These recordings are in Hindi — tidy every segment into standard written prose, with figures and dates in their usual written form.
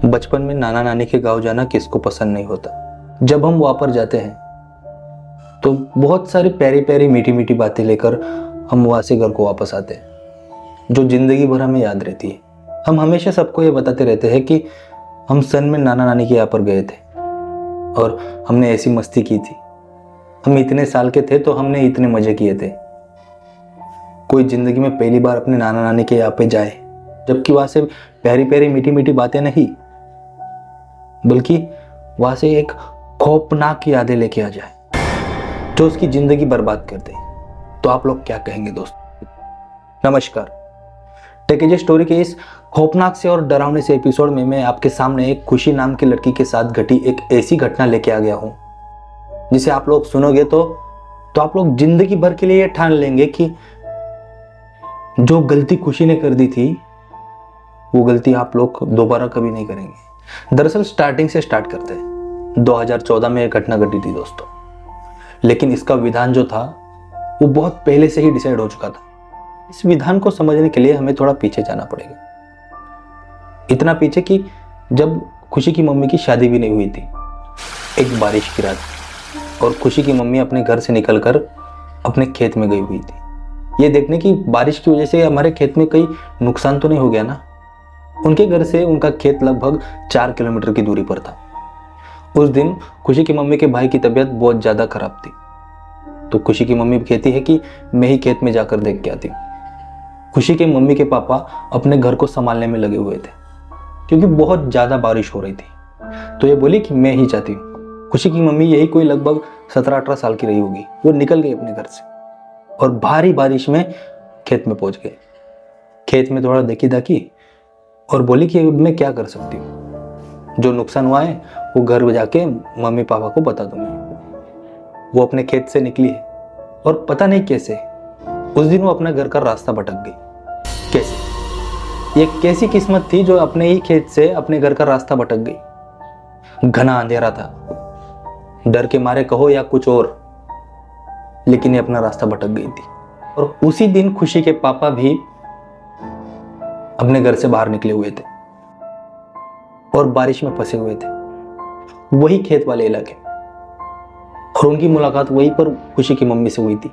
बचपन में नाना नानी के गांव जाना किसको पसंद नहीं होता। जब हम वहां पर जाते हैं तो बहुत सारी प्यारी प्यारी मीठी मीठी बातें लेकर हम वहां से घर को वापस आते हैं, जो जिंदगी भर हमें याद रहती है। हम हमेशा सबको ये बताते रहते हैं कि हम सन में नाना नानी के यहाँ पर गए थे और हमने ऐसी मस्ती की थी, हम इतने साल के थे तो हमने इतने मजे किए थे। कोई जिंदगी में पहली बार अपने नाना नानी के यहाँ पे जाए, जबकि वहां से प्यारी प्यारी मीठी मीठी बातें नहीं, बल्कि वहां से एक खौफनाक यादें लेके आ जाए जो उसकी जिंदगी बर्बाद कर दे, तो आप लोग क्या कहेंगे दोस्तों? नमस्कार, टेक एज स्टोरी के इस खौफनाक से और डरावने से एपिसोड में मैं आपके सामने एक खुशी नाम की लड़की के साथ घटी एक ऐसी घटना लेके आ गया हूं जिसे आप लोग सुनोगे तो आप लोग जिंदगी भर के लिए ठान लेंगे कि जो गलती खुशी ने कर दी थी वो गलती आप लोग दोबारा कभी नहीं करेंगे। दरअसल स्टार्टिंग से स्टार्ट करते हैं। 2014 में एक घटना घटी थी दोस्तों, लेकिन इसका विधान जो था वो बहुत पहले से ही डिसाइड हो चुका था। इस विधान को समझने के लिए हमें थोड़ा पीछे जाना पड़ेगा, इतना पीछे कि जब खुशी की मम्मी की शादी भी नहीं हुई थी। एक बारिश की रात और खुशी की मम्मी अपने घर से निकलकर अपने खेत में गई हुई थी, ये देखने की बारिश की वजह से हमारे खेत में कहीं नुकसान तो नहीं हो गया ना। उनके घर से उनका खेत लगभग 4 किलोमीटर की दूरी पर था। उस दिन खुशी की मम्मी के भाई की तबीयत बहुत ज़्यादा खराब थी, तो खुशी की मम्मी कहती है कि मैं ही खेत में जाकर देख के आती हूँ। खुशी के मम्मी के पापा अपने घर को संभालने में लगे हुए थे क्योंकि बहुत ज़्यादा बारिश हो रही थी, तो ये बोली कि मैं ही जाती हूँ। खुशी की मम्मी यही कोई लगभग 17-18 साल की रही होगी। वो निकल गई अपने घर से और भारी बारिश में खेत में पहुँच गए। खेत में थोड़ा देखी दाखी और बोली कि मैं क्या कर सकती हूँ, जो नुकसान हुआ है वो घर में जाके मम्मी पापा को बता दूंगी। वो अपने खेत से निकली है और पता नहीं कैसे उस दिन वो अपने घर का रास्ता भटक गई। कैसे? ये कैसी किस्मत थी जो अपने ही खेत से अपने घर का रास्ता भटक गई। घना अंधेरा था, डर के मारे कहो या कुछ और, लेकिन ये अपना रास्ता भटक गई थी। और उसी दिन खुशी के पापा भी अपने घर से बाहर निकले हुए थे और बारिश में फंसे हुए थे, वही खेत वाले इलाके। और उनकी मुलाकात वहीं पर खुशी की मम्मी से हुई थी।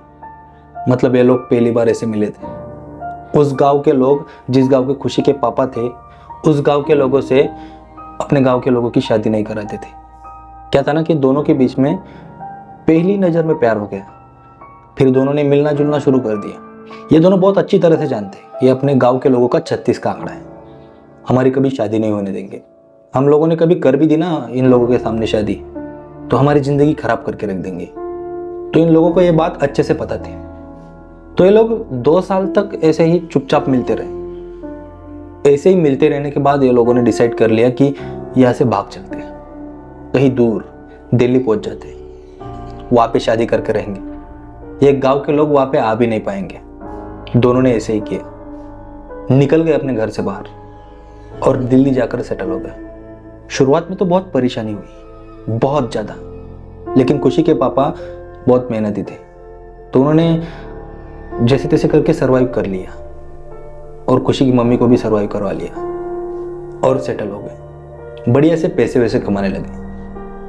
मतलब ये लोग पहली बार ऐसे मिले थे। उस गांव के लोग, जिस गांव के खुशी के पापा थे, उस गांव के लोगों से अपने गांव के लोगों की शादी नहीं कराते थे। क्या था ना कि दोनों के बीच में पहली नजर में प्यार हो गया। फिर दोनों ने मिलना जुलना शुरू कर दिया। ये दोनों बहुत अच्छी तरह से जानते हैं ये अपने गांव के लोगों का 36 का आंकड़ा है। हमारी कभी शादी नहीं होने देंगे। हम लोगों ने कभी कर भी दी ना इन लोगों के सामने शादी, तो हमारी जिंदगी खराब करके रख देंगे। तो इन लोगों को ये बात अच्छे से पता थी। तो ये लोग 2 साल तक ऐसे ही चुपचाप मिलते रहे। ऐसे ही मिलते रहने के बाद ये लोगों ने डिसाइड कर लिया कि यहाँ से भाग चलते हैं, कहीं दूर दिल्ली पहुंच जाते हैं, वहां पे शादी करके रहेंगे। ये गांव के लोग वहां पे आ भी नहीं पाएंगे। दोनों ने ऐसे ही किया, निकल गए अपने घर से बाहर और दिल्ली जाकर सेटल हो गए। शुरुआत में तो बहुत परेशानी हुई, बहुत ज़्यादा, लेकिन खुशी के पापा बहुत मेहनती थे, तो उन्होंने जैसे तैसे करके सरवाइव कर लिया और खुशी की मम्मी को भी सरवाइव करवा लिया और सेटल हो गए। बढ़िया से पैसे वैसे कमाने लगे।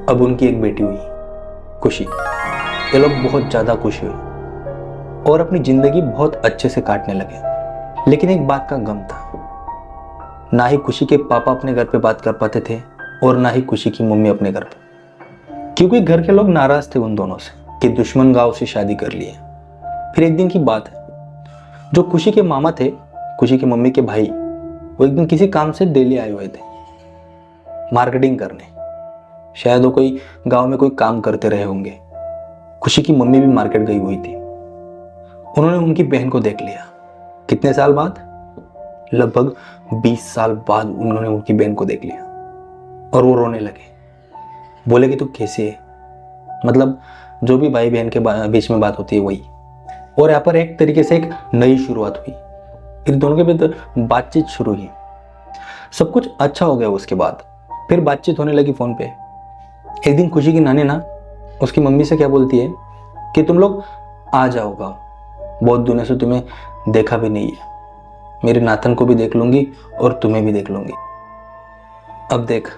अब उनकी एक बेटी हुई खुशी। ये लोग बहुत ज़्यादा खुश हुए और अपनी जिंदगी बहुत अच्छे से काटने लगे। लेकिन एक बात का गम था, ना ही खुशी के पापा अपने घर पे बात कर पाते थे और ना ही खुशी की मम्मी अपने घर पे, क्योंकि घर के लोग नाराज थे उन दोनों से कि दुश्मन गांव से शादी कर लिए। फिर एक दिन की बात है, जो खुशी के मामा थे, खुशी की मम्मी के भाई, वो एक दिन किसी काम से दिल्ली आए हुए थे मार्केटिंग करने। शायद वो कोई गांव में कोई काम करते रहे होंगे। खुशी की मम्मी भी मार्केट गई हुई थी। उन्होंने उनकी बहन को देख लिया। कितने साल बाद? लगभग 20 साल बाद उन्होंने उनकी बहन को देख लिया और वो रोने लगे। बोले कि तू कैसी है? मतलब जो भी भाई बहन के बीच में बात होती है वही। और यहाँ पर एक तरीके से एक नई शुरुआत हुई। फिर दोनों के बीच बातचीत शुरू हुई। सब कुछ अच्छा हो गया। उसके बाद फिर बातचीत होने लगी फोन पे। एक दिन खुशी की नानी ना उसकी मम्मी से क्या बोलती है कि तुम लोग आ जाओ गाँव, बहुत दिनों से तुम्हें देखा भी नहीं है। मेरे नाथन को भी देख लूंगी और तुम्हें भी देख लूंगी। अब देख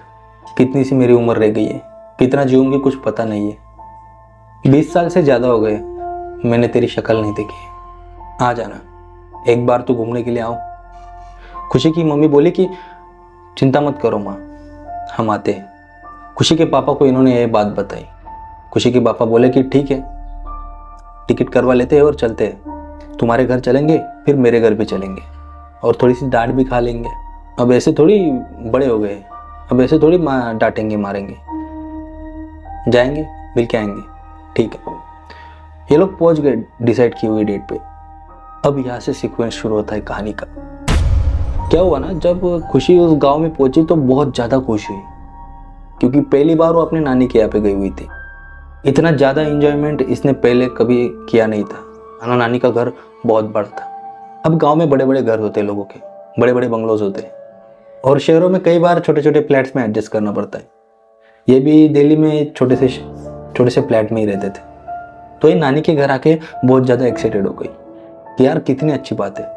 कितनी सी मेरी उम्र रह गई है, कितना जीऊंगी कुछ पता नहीं है। 20 साल से ज़्यादा हो गए मैंने तेरी शक्ल नहीं देखी। आ जाना, एक बार तो घूमने के लिए आओ। खुशी की मम्मी बोली कि चिंता मत करो माँ, हम आते हैं। खुशी के पापा को इन्होंने ये बात बताई। खुशी के पापा बोले कि ठीक है, टिकट करवा लेते हैं और चलते हैं। तुम्हारे घर चलेंगे, फिर मेरे घर भी चलेंगे और थोड़ी सी डांट भी खा लेंगे। अब ऐसे थोड़ी बड़े हो गए, अब ऐसे थोड़ी डांटेंगे मारेंगे। जाएंगे, मिल के आएंगे। ठीक है। ये लोग पहुंच गए डिसाइड की हुई डेट पे। अब यहाँ से सीक्वेंस शुरू होता है कहानी का। क्या हुआ ना, जब खुशी उस गांव में पहुंची तो बहुत ज़्यादा खुश हुई, क्योंकि पहली बार वो अपने नानी के यहाँ पे गई हुई थी। इतना ज़्यादा एंजॉयमेंट इसने पहले कभी किया नहीं था। नाना नानी का घर बहुत बड़ा था। अब गांव में बड़े बड़े घर होते हैं लोगों के, बड़े बड़े बंगलोज होते हैं, और शहरों में कई बार छोटे छोटे फ्लैट्स में एडजस्ट करना पड़ता है। ये भी दिल्ली में छोटे से फ्लैट में ही रहते थे। तो ये नानी के घर आके बहुत ज़्यादा एक्साइटेड हो गई कि यार कितनी अच्छी बात है।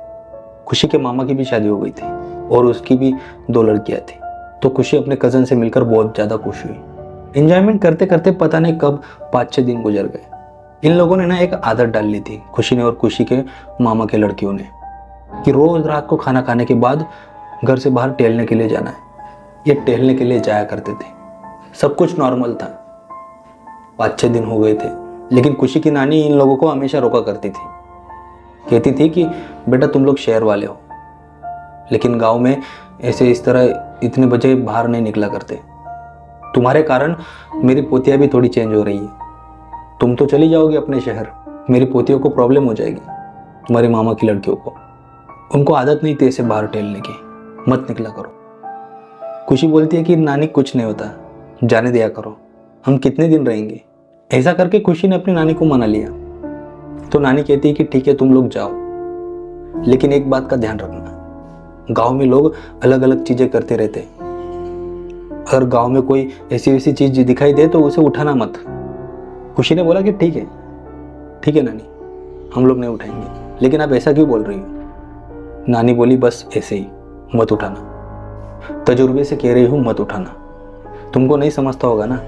खुशी के मामा की भी शादी हो गई थी और उसकी भी 2 लड़कियां थी। तो खुशी अपने कज़न से मिलकर बहुत ज़्यादा खुश हुई। एंजॉयमेंट करते करते पता नहीं कब 5-6 दिन गुजर गए। इन लोगों ने ना एक आदत डाल ली थी, खुशी ने और खुशी के मामा के लड़कियों ने, कि रोज़ रात को खाना खाने के बाद घर से बाहर टहलने के लिए जाना है। ये टहलने के लिए जाया करते थे। सब कुछ नॉर्मल था। 5-6 दिन हो गए थे, लेकिन खुशी की नानी इन लोगों को हमेशा रोका करती थी। कहती थी कि बेटा तुम लोग शहर वाले हो, लेकिन गांव में ऐसे इस तरह इतने बजे बाहर नहीं निकला करते। तुम्हारे कारण मेरी पोतियाँ भी थोड़ी चेंज हो रही है। तुम तो चली जाओगे अपने शहर, मेरी पोतियों को प्रॉब्लम हो जाएगी, तुम्हारे मामा की लड़कियों को। उनको आदत नहीं थी ऐसे बाहर टहलने की, मत निकला करो। खुशी बोलती है कि नानी कुछ नहीं होता, जाने दिया करो, हम कितने दिन रहेंगे। ऐसा करके खुशी ने अपनी नानी को मना लिया। तो नानी कहती है कि ठीक है तुम लोग जाओ, लेकिन एक बात का ध्यान रखना, गांव में लोग अलग अलग चीजें करते रहते हैं। अगर गांव में कोई ऐसी वैसी चीज दिखाई दे तो उसे उठाना मत। खुशी ने बोला कि ठीक है नानी, हम लोग नहीं उठाएंगे, लेकिन आप ऐसा क्यों बोल रही हो। नानी बोली बस ऐसे ही, मत उठाना, तजुर्बे से कह रही हूँ मत उठाना, तुमको नहीं समझता होगा ना,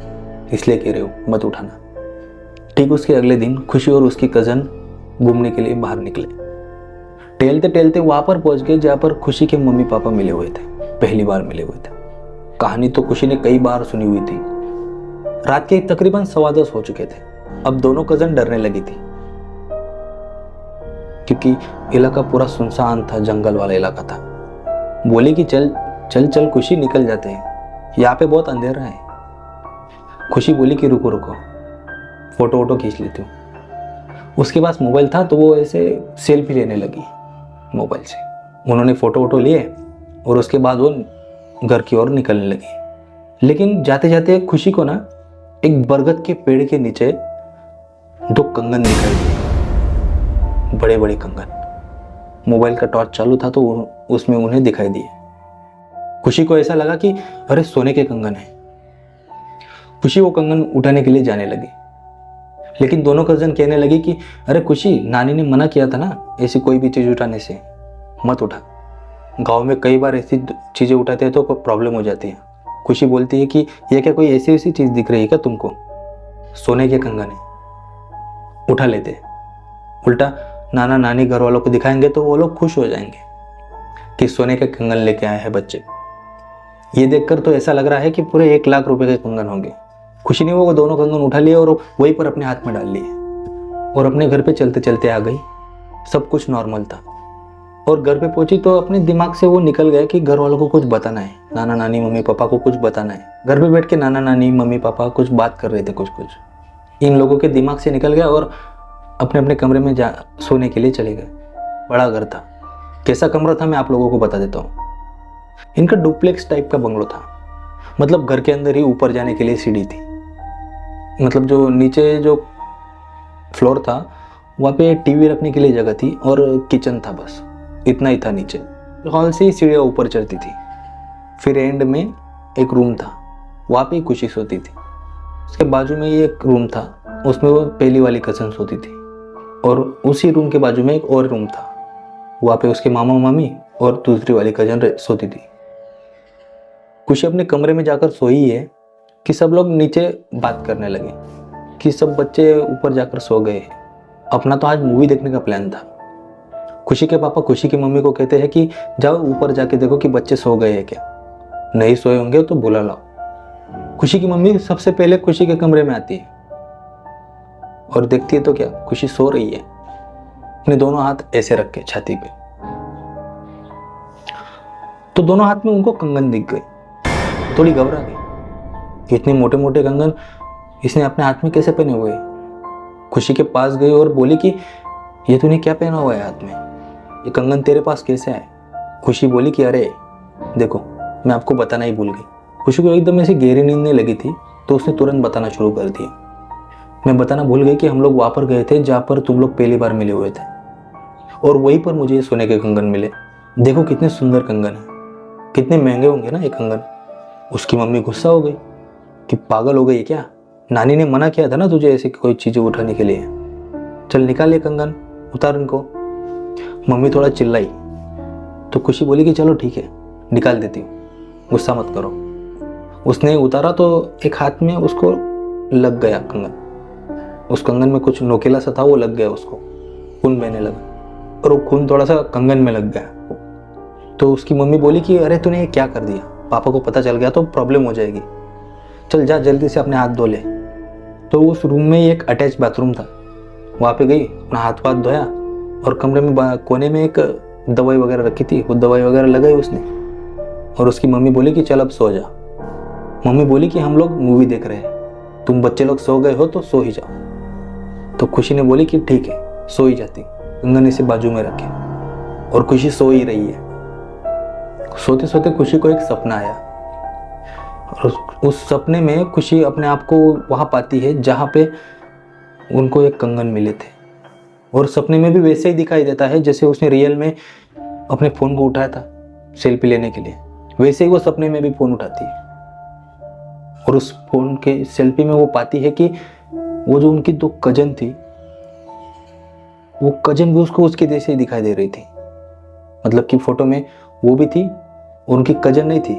इसलिए कह रही हूँ मत उठाना। ठीक उसके अगले दिन खुशी और उसकी कज़न घूमने के लिए बाहर निकले। टहलते टहलते वहां पर पहुंच गए जहाँ पर खुशी के मम्मी पापा मिले हुए थे, पहली बार मिले हुए थे। कहानी तो खुशी ने कई बार सुनी हुई थी। रात के तकरीबन 10:15 हो चुके थे। अब दोनों कज़न डरने लगी थी, क्योंकि इलाका पूरा सुनसान था, जंगल वाला इलाका था। बोली कि चल चल चल खुशी, निकल जाते हैं, यहाँ पे बहुत अंधेरा है। खुशी बोली कि रुको रुको, फोटो वोटो खींच लेती हूँ। उसके पास मोबाइल था तो वो ऐसे सेल्फी लेने लगी मोबाइल से। उन्होंने फोटो वोटो लिए और उसके बाद वो घर की ओर निकलने लगी। लेकिन जाते जाते खुशी को ना एक बरगद के पेड़ के नीचे 2 कंगन दिखाई दिए, बड़े बड़े कंगन। मोबाइल का टॉर्च चालू था तो उसमें उन्हें दिखाई दिए। खुशी को ऐसा लगा कि अरे सोने के कंगन है। खुशी वो कंगन उठाने के लिए जाने लगी, लेकिन दोनों कज़न कहने लगी कि अरे खुशी, नानी ने मना किया था ना ऐसी कोई भी चीज़ उठाने से, मत उठा। गांव में कई बार ऐसी चीज़ें उठाते हैं तो प्रॉब्लम हो जाती है। खुशी बोलती है कि यह क्या कोई ऐसी ऐसी चीज़ दिख रही है क्या तुमको, सोने के कंगन है, उठा लेते। उल्टा नाना नानी घर वालों को दिखाएंगे तो वो लोग खुश हो जाएंगे कि सोने के कंगन लेके आए हैं बच्चे। ये देखकर तो ऐसा लग रहा है कि पूरे 1 लाख रुपए के कंगन होंगे। खुशी ने वो दोनों कंगन उठा लिए और वहीं पर अपने हाथ में डाल लिए और अपने घर पे चलते चलते आ गई। सब कुछ नॉर्मल था और घर पे पहुंची तो अपने दिमाग से वो निकल गया कि घर वालों को कुछ बताना है, नाना नानी मम्मी पापा को कुछ बताना है। घर पे बैठ के नाना नानी मम्मी पापा कुछ बात कर रहे थे, कुछ इन लोगों के दिमाग से निकल गया और अपने अपने कमरे में सोने के लिए चले गए। बड़ा घर था, कैसा कमरा था मैं आप लोगों को बता देता हूँ। इनका डुप्लेक्स टाइप का बंगलो था, मतलब घर के अंदर ही ऊपर जाने के लिए सीढ़ी थी। मतलब जो नीचे जो फ्लोर था वहाँ पे टीवी रखने के लिए जगह थी और किचन था, बस इतना ही था। नीचे हॉल से ही सीढ़ियाँ ऊपर चढ़ती थी। फिर एंड में एक रूम था, वहाँ पे ही खुशी सोती थी। उसके बाजू में ही एक रूम था, उसमें वो पहली वाली कज़न सोती थी और उसी रूम के बाजू में एक और रूम था, वहाँ पे उसके मामा मामी और दूसरी वाली कज़न सोती थी। खुशी अपने कमरे में जाकर सोई है कि सब लोग नीचे बात करने लगे कि सब बच्चे ऊपर जाकर सो गए हैं। अपना तो आज मूवी देखने का प्लान था। खुशी के पापा खुशी की मम्मी को कहते हैं कि जाओ ऊपर जाके देखो कि बच्चे सो गए हैं क्या, नहीं सोए होंगे तो बुला लाओ। खुशी की मम्मी सबसे पहले खुशी के कमरे में आती है और देखती है तो क्या, खुशी सो रही है अपने दोनों हाथ ऐसे रख के छाती पे। तो दोनों हाथ में उनको कंगन दिख गए, थोड़ी घबरा गई। इतने मोटे मोटे कंगन इसने अपने हाथ में कैसे पहने हुए? खुशी के पास गई और बोली कि ये तूने क्या पहना हुआ है हाथ में, ये कंगन तेरे पास कैसे आए? खुशी बोली कि अरे देखो, मैं आपको बताना ही भूल गई। खुशी को एकदम ऐसी गहरी नींद नहीं लगी थी तो उसने तुरंत बताना शुरू कर दिया। मैं बताना भूल गई कि हम लोग वहां पर गए थे जहां पर तुम लोग पहली बार मिले हुए थे और वहीं पर मुझे सोने के कंगन मिले। देखो कितने सुंदर कंगन है, कितने महंगे होंगे ना ये कंगन। उसकी मम्मी गुस्सा हो गई कि पागल हो गई क्या, नानी ने मना किया था ना तुझे ऐसी कोई चीजें उठाने के लिए, चल निकाल ये कंगन, उतार इनको। मम्मी थोड़ा चिल्लाई तो खुशी बोली कि चलो ठीक है निकाल देती हूँ, गुस्सा मत करो। उसने उतारा तो एक हाथ में उसको लग गया कंगन, उस कंगन में कुछ नोकीला सा था, वो लग गया, उसको खून बहने लगा और वो खून थोड़ा सा कंगन में लग गया। तो उसकी मम्मी बोली कि अरे तूने ये क्या कर दिया, पापा को पता चल गया तो प्रॉब्लम हो जाएगी, चल जा जल्दी से अपने हाथ धो ले। तो उस रूम में एक अटैच बाथरूम था, वहाँ पे गई, अपना हाथ पाथ धोया और कमरे में कोने में एक दवाई वगैरह रखी थी, वो दवाई वगैरह लगाई उसने। और उसकी मम्मी बोली कि चल अब सो जा। मम्मी बोली कि हम लोग मूवी देख रहे हैं, तुम बच्चे लोग सो गए हो तो सो ही जाओ। तो खुशी ने बोली कि ठीक है सो ही जाती, कंगन इसे बाजू में रखे। और खुशी सो ही रही है। सोते सोते खुशी को एक सपना आया और उस सपने में खुशी अपने आप को वहां पाती है जहां पे उनको एक कंगन मिले थे। और सपने में भी वैसे ही दिखाई देता है जैसे उसने रियल में अपने फोन को उठाया था सेल्फी लेने के लिए, वैसे ही वो सपने में भी फोन उठाती है। और उस फोन के सेल्फी में वो पाती है कि वो जो उनकी दो कजन थी, वो कजन भी उसको उसके जैसे ही दिखाई दे रही थी। मतलब कि फोटो में वो भी थी और उनकी कजन नहीं थी,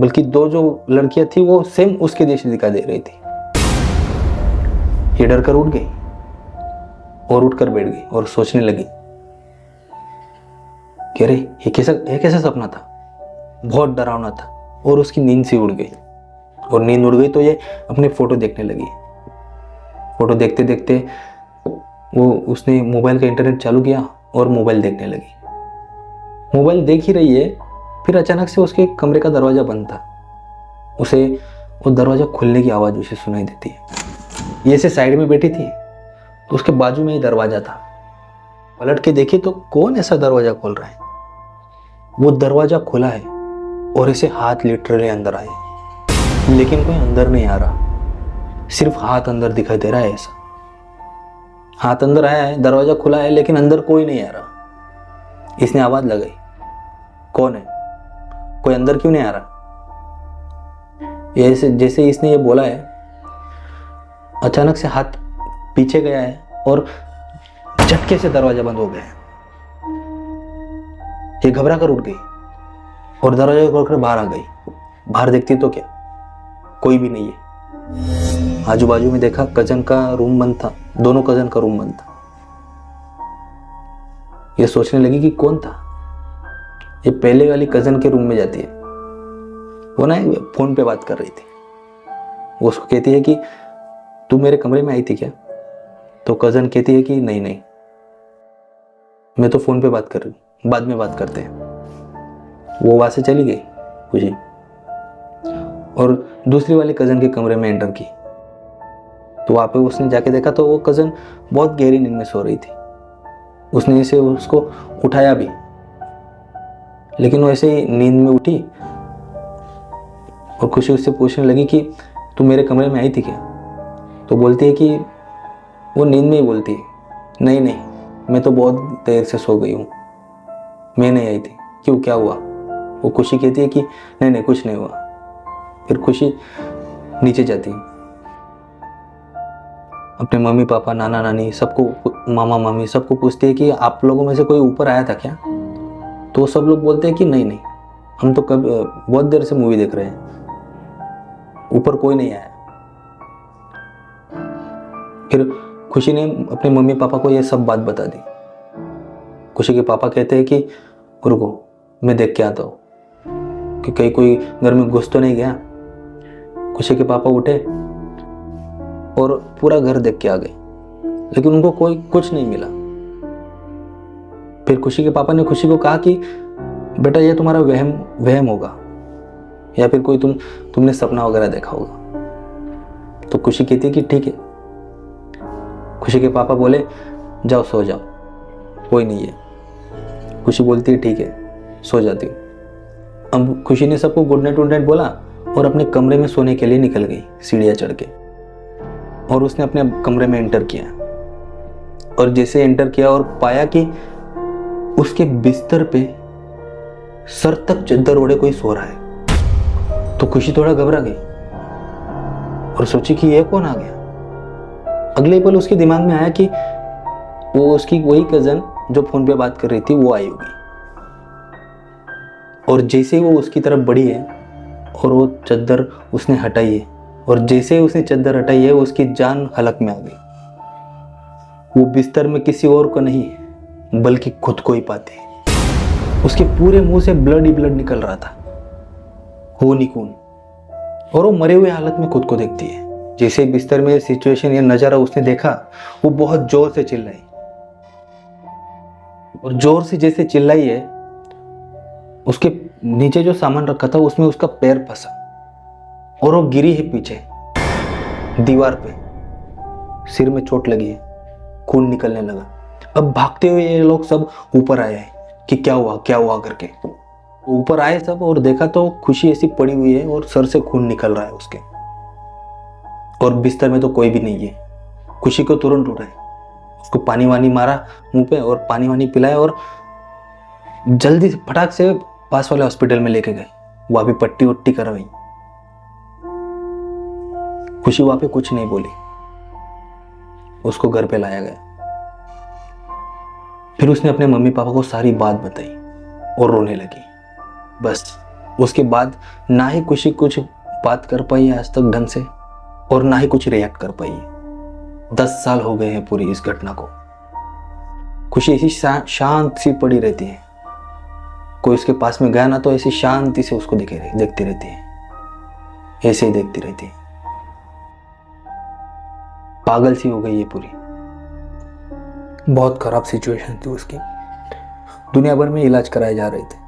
बल्कि दो जो लड़कियां थी वो सेम उसके जैसी दिखाई दे रही थी। ये डर कर उठ गई और उठकर बैठ गई और सोचने लगी कि अरे ये कैसा सपना था, बहुत डरावना था। और उसकी नींद सी उड़ गई और नींद उड़ गई तो ये अपने फोटो देखने लगी। फोटो देखते देखते वो उसने मोबाइल का इंटरनेट चालू किया और मोबाइल देखने लगी। मोबाइल देख ही रही है, फिर अचानक से उसके कमरे का दरवाजा बंद था। उसे वो दरवाजा खुलने की आवाज़ उसे सुनाई देती है। ये ऐसे साइड में बैठी थी तो उसके बाजू में ही दरवाजा था। पलट के देखी तो कौन ऐसा दरवाजा खोल रहा है? वो दरवाजा खुला है और ऐसे हाथ लिटरली अंदर आए, लेकिन कोई अंदर नहीं आ रहा, सिर्फ हाथ अंदर दिखाई दे रहा है। ऐसा हाथ अंदर आया है, दरवाजा खुला है, लेकिन अंदर कोई नहीं आ रहा। इसने आवाज लगाई, कौन है, कोई अंदर क्यों नहीं आ रहा? जैसे इसने ये बोला है, अचानक से हाथ पीछे गया है और झटके से दरवाजा बंद हो गया है। ये घबरा कर उठ गई और दरवाजा खोलकर बाहर आ गई। बाहर देखती तो क्या, कोई भी नहीं है। आजू बाजू में देखा, कजन का रूम बंद था, दोनों कजन का रूम बंद था। ये सोचने लगी कि कौन था। ये पहले वाली कजन के रूम में जाती है, वो ना फोन पे बात कर रही थी। वो उसको कहती है कि तू मेरे कमरे में आई थी क्या? तो कजन कहती है कि नहीं नहीं, मैं तो फोन पे बात कर रही हूँ, बाद में बात करते हैं। वो वहां से चली गई खुशी और दूसरी वाली कजन के कमरे में एंटर की। तो वहां पे उसने जाके देखा तो वो कजन बहुत गहरी नींद में सो रही थी। उसने इसे उसको उठाया भी, लेकिन वो ऐसे ही नींद में उठी और खुशी उससे पूछने लगी कि तू मेरे कमरे में आई थी क्या? तो बोलती है कि वो नींद में ही बोलती है, नहीं नहीं, मैं तो बहुत देर से सो गई हूँ, मैं नहीं आई थी। क्यों, क्या हुआ? वो खुशी कहती है कि नहीं नहीं कुछ नहीं हुआ। फिर खुशी नीचे जाती है, अपने मम्मी पापा, नाना नानी, सबको, मामा मामी, सबको पूछती है कि आप लोगों में से कोई ऊपर आया था क्या? तो सब लोग बोलते हैं कि नहीं नहीं, हम तो कब बहुत देर से मूवी देख रहे हैं, ऊपर कोई नहीं आया। फिर खुशी ने अपने मम्मी पापा को ये सब बात बता दी। खुशी के पापा कहते हैं कि रुको, मैं देख के आता हूँ कि कहीं कोई घर में घुस तो नहीं गया। खुशी के पापा उठे और पूरा घर देख के आ गए, लेकिन उनको कोई कुछ नहीं मिला। फिर खुशी के पापा ने खुशी को कहा कि बेटा ये तुम्हारा वहम होगा, या फिर कोई तुमने सपना वगैरह देखा होगा। तो खुशी कहती है कि ठीक है। खुशी के पापा बोले जाओ सो जाओ, कोई नहीं है। खुशी बोलती है ठीक है, सो जाती हूँ। अब खुशी ने सबको गुड नाइट बोला और अपने कमरे में सोने के लिए निकल गई सीढ़ियाँ चढ़ के। और उसने अपने कमरे में एंटर किया, और जैसे एंटर किया और पाया कि उसके बिस्तर पे सर तक चादर ओढ़े कोई सो रहा है, तो खुशी थोड़ा घबरा गई और सोची कि ये कौन आ गया। अगले पल उसके दिमाग में आया कि वो उसकी वही कजन जो फोन पे बात कर रही थी वो आई होगी। और जैसे ही वो उसकी तरफ बढ़ी है और वो चादर उसने हटाई है, और जैसे ही उसने चादर हटाई है उसकी जान हलक में आ गई। वो बिस्तर में किसी और को नहीं बल्कि खुद को ही पाती। उसके पूरे मुंह से ब्लड ही ब्लड निकल रहा था, हो निकून, और वो मरे हुए हालत में खुद को देखती है। जैसे बिस्तर में सिचुएशन या नजारा उसने देखा, वो बहुत जोर से चिल्लाई, और जोर से जैसे चिल्लाई है, उसके नीचे जो सामान रखा था उसमें उसका पैर फंसा और वो गिरी है पीछे दीवार पे। सिर में चोट लगी है, खून निकलने लगा। अब भागते हुए ये लोग सब ऊपर आए हैं कि क्या हुआ करके। ऊपर आए सब और देखा तो खुशी ऐसी पड़ी हुई है और सर से खून निकल रहा है उसके, और बिस्तर में तो कोई भी नहीं है। खुशी को तुरंत उठाए, उसको पानी वानी मारा मुंह पे और पानी वानी पिलाया, और जल्दी से फटाक से पास वाले हॉस्पिटल में लेके गए। वहां भी पट्टी वट्टी करवाई। खुशी वहां पे कुछ नहीं बोली, उसको घर पे लाया गया। फिर उसने अपने मम्मी पापा को सारी बात बताई और रोने लगी। बस उसके बाद ना ही खुशी कुछ बात कर पाई आज तक ढंग से, और ना ही कुछ रिएक्ट कर पाई है। 10 साल हो गए हैं पूरी इस घटना को। खुशी ऐसी शांत सी पड़ी रहती है, कोई उसके पास में गया ना तो ऐसी शांति से उसको देखती रहती है, ऐसे ही देखती रहती है। पागल सी हो गई है पूरी। बहुत खराब सिचुएशन थी उसकी। दुनिया भर में इलाज कराए जा रहे थे,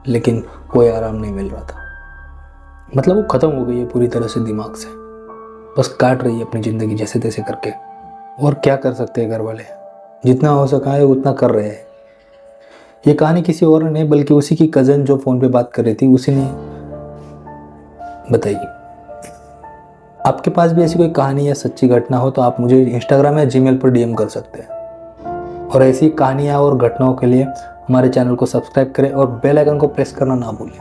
लेकिन कोई आराम नहीं मिल रहा था। मतलब वो खत्म हो गई है पूरी तरह से दिमाग से, बस काट रही है अपनी जिंदगी जैसे तैसे करके। और क्या कर सकते हैं घर वाले, जितना हो सका है उतना कर रहे हैं। ये कहानी किसी और ने बल्कि उसी की कजन जो फोन पे बात कर रही थी उसी ने बताई। आपके पास भी ऐसी कोई कहानी या सच्ची घटना हो तो आप मुझे इंस्टाग्राम या जीमेल पर डीएम कर सकते हैं। और ऐसी कहानियाँ और घटनाओं के लिए हमारे चैनल को सब्सक्राइब करें और बेल आइकन को प्रेस करना ना भूलें,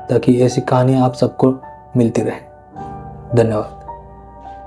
ताकि ऐसी कहानियाँ आप सबको मिलती रहें। धन्यवाद।